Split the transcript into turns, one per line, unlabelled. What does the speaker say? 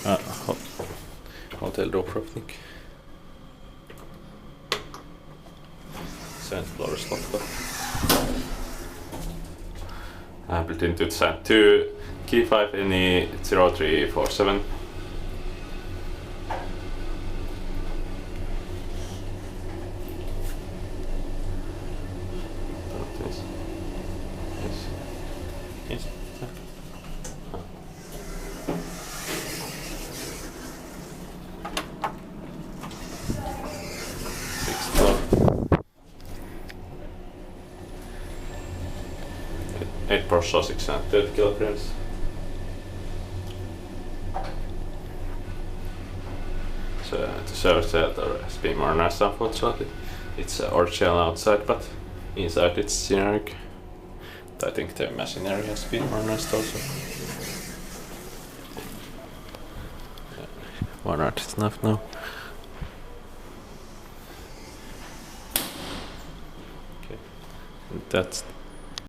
ho Hotel Dubrovnik. 7th floor slot. Built into design 2 key 5 NE 0347. Yes. Sixth floor. 8 Porsche 630 kilograms. So the service shelter has been modernized, unfortunately. It's original outside, but inside it's generic. I think the machinery has been modernized also. One art enough now. Okay. And that's